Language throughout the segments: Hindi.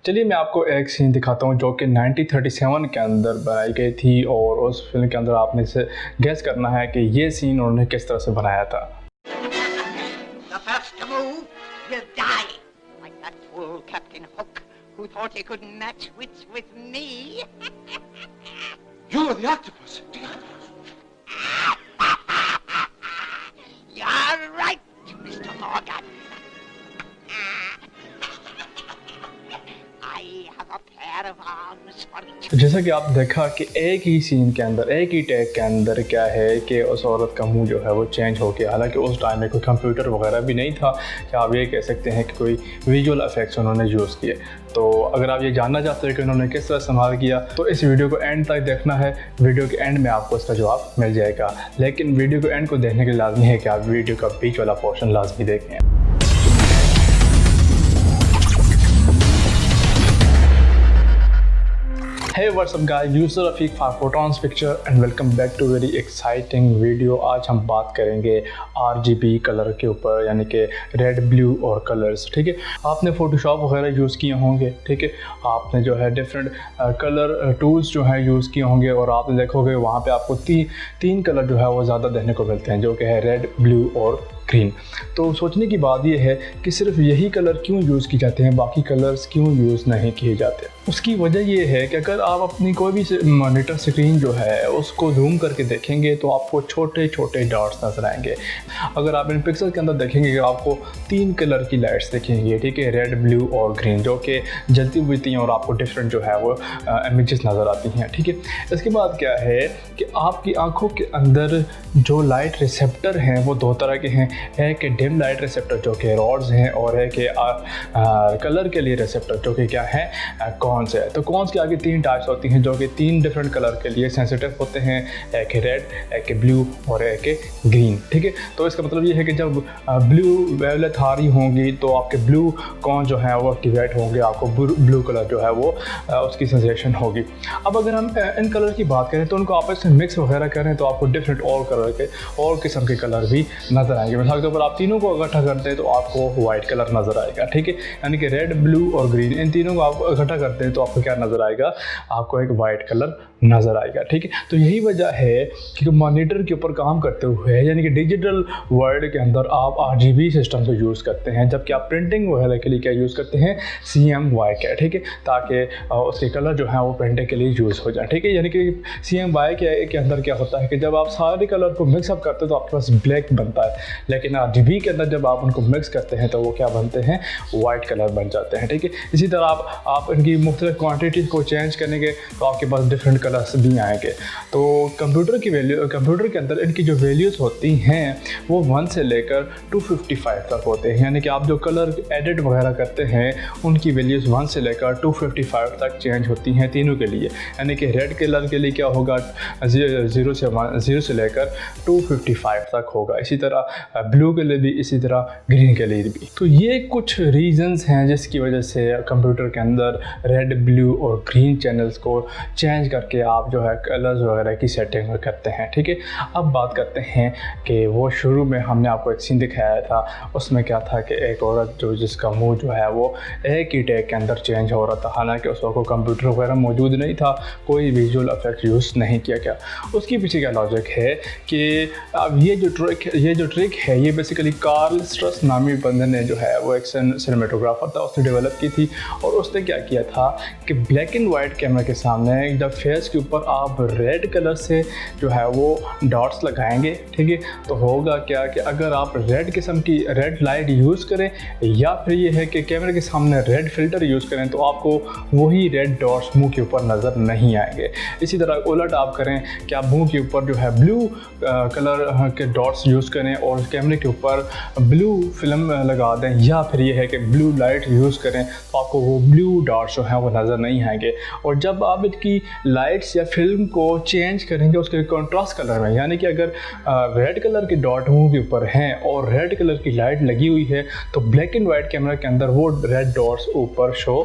चलिए मैं आपको एक सीन दिखाता हूँ जो कि 1937 के अंदर बनाई गई थी और उस फिल्म के अंदर आपने से गैस करना है कि ये सीन उन्होंने किस तरह से बनाया था। The first to move will die, like that fool Captain Hook, who thought he could match wits with me. You're the octopus. You're right, Mr. Morgan. I have a pair of arms for each. तो जैसा कि आप देखा कि एक ही सीन के अंदर, एक ही टेक के अंदर क्या है कि उस औरत का मुंह जो है वो चेंज हो गया। हालांकि उस टाइम में कोई कंप्यूटर वगैरह भी नहीं था कि आप ये कह सकते हैं कि कोई विजुअल इफेक्ट्स उन्होंने यूज़ किए। तो अगर आप ये जानना चाहते हैं कि उन्होंने किस तरह इस्तेमाल किया तो इस वीडियो को एंड तक देखना है। वीडियो के एंड में आपको इसका जवाब मिल जाएगा, लेकिन वीडियो को एंड को देखने के लिए लाजमी है कि आप वीडियो का बीच वाला पोर्शन लाजमी देखें। Hey what's up guys, यूसर Rafiq for photons picture and welcome back to very exciting video. आज हम बात करेंगे RGB कलर के ऊपर, यानी कि रेड ब्लू और कलर्स। ठीक है, आपने फ़ोटोशॉप वगैरह यूज़ किए होंगे। ठीक है, आपने जो है डिफरेंट कलर टूल्स जो है यूज़ किए होंगे और आप देखोगे वहाँ पे आपको तीन कलर जो है वो ज़्यादा देखने को मिलते हैं, जो कि है रेड, ब्लू और ग्रीन। तो सोचने की बात यह है कि सिर्फ यही कलर क्यों यूज़ किए जाते हैं, बाकी कलर्स क्यों यूज़ नहीं किए जाते। उसकी वजह यह है कि अगर आप अपनी कोई भी मॉनिटर स्क्रीन जो है उसको जूम करके देखेंगे तो आपको छोटे छोटे डॉट्स नजर आएंगे। अगर आप इन पिक्सल के अंदर देखेंगे कि आपको 3 कलर की लाइट्स दिखेंगी, ठीक है, रेड, ब्लू और ग्रीन, जो कि जलती हुई थी और आपको डिफरेंट जो है वो इमेजेस नज़र आती हैं। ठीक है, इसके बाद क्या है कि आपकी आंखों के अंदर जो लाइट रिसेप्टर हैं वो 2 तरह के हैं। एक डिम लाइट रिसेप्टर जो कि रॉड्स हैं और एक कलर के लिए रिसेप्टर जो कि क्या है, कॉन्स है। तो कॉन्स के आगे 3 टाइप्स होती हैं जो कि 3 डिफरेंट कलर के लिए सेंसिटिव होते हैं, एक रेड, एक ब्लू और एक ग्रीन। ठीक है, तो इसका मतलब ये है कि जब ब्लू वेवलेट आ रही होंगी तो आपके ब्लू कॉन जो है वो एक्टिवेट होंगे, आपको ब्लू कलर जो है वो उसकी सेंसेशन होगी। अब अगर हम इन कलर की बात करें तो उनको आपस में मिक्स वगैरह करें तो आपको डिफरेंट और किस्म के कलर भी नज़र आएंगे। मिसाल के ऊपर आप तीनों को इकट्ठा करते हैं तो आपको वाइट कलर नज़र आएगा। ठीक है, यानी कि रेड, ब्लू और ग्रीन, इन तीनों को आप इकट्ठा करते हैं तो आपको क्या नज़र आएगा, आपको एक वाइट कलर नज़र आएगा। ठीक है, तो यही वजह है कि मॉनिटर के ऊपर काम करते हुए, यानी कि डिजिटल वर्ल्ड के अंदर आप RGB सिस्टम को यूज़ करते हैं, जबकि आप प्रिंटिंग वगैरह के लिए क्या यूज़ करते हैं, CMYK। ठीक है, ताकि उसके कलर जो है वो प्रिंटिंग के लिए यूज़ हो जाए। ठीक है, यानी कि CMYK के अंदर क्या होता है कि जब आप सारे कलर को मिक्सअप करते हैं तो आपके पास ब्लैक बनता है, लेकिन RGB के अंदर जब आप उनको मिक्स करते हैं तो वो क्या बनते हैं, वाइट कलर बन जाते हैं। ठीक है, इसी तरह आप इनकी मुख्तलिफ क्वान्टिटी को चेंज करेंगे तो आपके पास डिफरेंट कलर्स भी आएंगे। तो कंप्यूटर के अंदर इनकी जो वैल्यूज़ होती हैं वो 1 से लेकर 255 तक होते हैं, यानी कि आप जो कलर एडिट वगैरह करते हैं उनकी वैल्यूज़ 1 से लेकर 255 तक चेंज होती हैं तीनों के लिए। यानी कि रेड कलर के लिए क्या होगा, 0 से लेकर 255 तक होगा, इसी तरह ब्लू के लिए भी, इसी तरह ग्रीन के लिए भी। तो ये कुछ रीजंस हैं जिसकी वजह से कंप्यूटर के अंदर रेड, ब्लू और ग्रीन चैनल्स को चेंज करके आप जो है कलर्स वगैरह की सेटिंग करते हैं। ठीक है, अब बात करते हैं कि वो शुरू में हमने आपको एक सीन दिखाया था, उसमें क्या था कि एक औरत जिसका मुंह जो है वो एक ही टेक के अंदर चेंज हो रहा था। हालांकि उस वक्त कंप्यूटर वगैरह मौजूद नहीं था, कोई विजुअल इफेक्ट यूज़ नहीं किया गया। उसके पीछे क्या लॉजिक है कि अब ये जो ट्रिक है ये बेसिकली कार्ल स्ट्रस नामी बंदे ने जो है वो एक सिनेमेटोग्राफर था, उसने डेवलप की थी। और उसने क्या किया था कि ब्लैक एंड वाइट कैमरा के सामने जब फेस के ऊपर आप रेड कलर से जो है वो डॉट्स लगाएंगे, ठीक है, तो होगा क्या कि अगर आप रेड किस्म की रेड लाइट यूज़ करें या फिर ये है कि कैमरे के सामने रेड फिल्टर यूज़ करें तो आपको वही रेड डॉट्स मुंह के ऊपर नज़र नहीं आएंगे। इसी तरह उलट आप करें कि आप मुंह के ऊपर जो है ब्लू कलर के डॉट्स यूज़ करें और कैमरे के ऊपर ब्लू फिल्म लगा दें, या फिर ये है कि ब्लू लाइट यूज़ करें तो आपको वो ब्लू डॉट्स जो हैं वो नज़र नहीं आएंगे। और जब आप इसकी लाइट्स या फिल्म को चेंज करेंगे उसके कंट्रास्ट कलर में, यानी कि अगर रेड कलर के डॉट मुंह के ऊपर हैं और रेड कलर की लाइट लगी हुई है तो ब्लैक एंड वाइट कैमरा के अंदर वो रेड डॉट्स ऊपर शो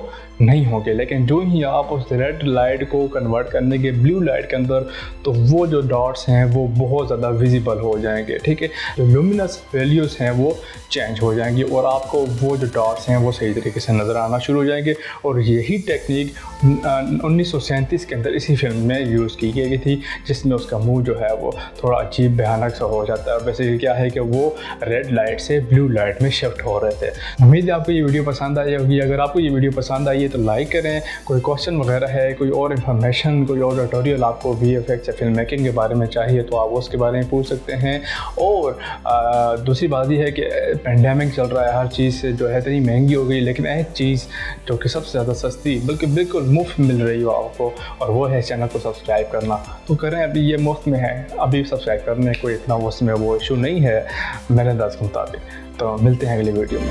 नहीं होंगे। लेकिन जो ही आप उस रेड लाइट को कन्वर्ट करने के ब्लू लाइट के अंदर, तो वो जो डॉट्स हैं वो बहुत ज़्यादा विजिबल हो जाएंगे, ठीक है। जो लुमिनस वैल्यूज़ हैं वो चेंज हो जाएंगी और आपको वो जो डॉट्स हैं वो सही तरीके से नज़र आना शुरू हो जाएंगे। और यही टेक्निक 1937 के अंदर इसी फिल्म में यूज़ की गई थी, जिसमें उसका मुंह जो है वो थोड़ा अजीब भयानक सा हो जाता है। वैसे क्या है कि वो रेड लाइट से ब्लू लाइट में शिफ्ट हो रहे थे। उम्मीद है आपको ये वीडियो पसंद आई होगी। अगर आपको ये वीडियो पसंद आई है तो लाइक करें। कोई क्वेश्चन वगैरह है, कोई और इन्फॉर्मेशन, कोई और ट्यूटोरियल आपको VFX या फिल्म मेकिंग के बारे में चाहिए तो आप उसके बारे में पूछ सकते हैं। और दूसरी बात ये है कि पेंडेमिक चल रहा है, हर चीज़ जो है इतनी महंगी हो गई, लेकिन एक चीज़ जो कि सबसे ज़्यादा सस्ती बल्कि बिल्कुल मुफ्त मिल रही हो आपको, और वो है चैनल को सब्सक्राइब करना। तो करें, अभी ये मुफ्त में है, अभी सब्सक्राइब करने कोई इतना उसमें वो इशू नहीं है मेरे अंदाज़ के मुताबिक। तो मिलते हैं अगली वीडियो में।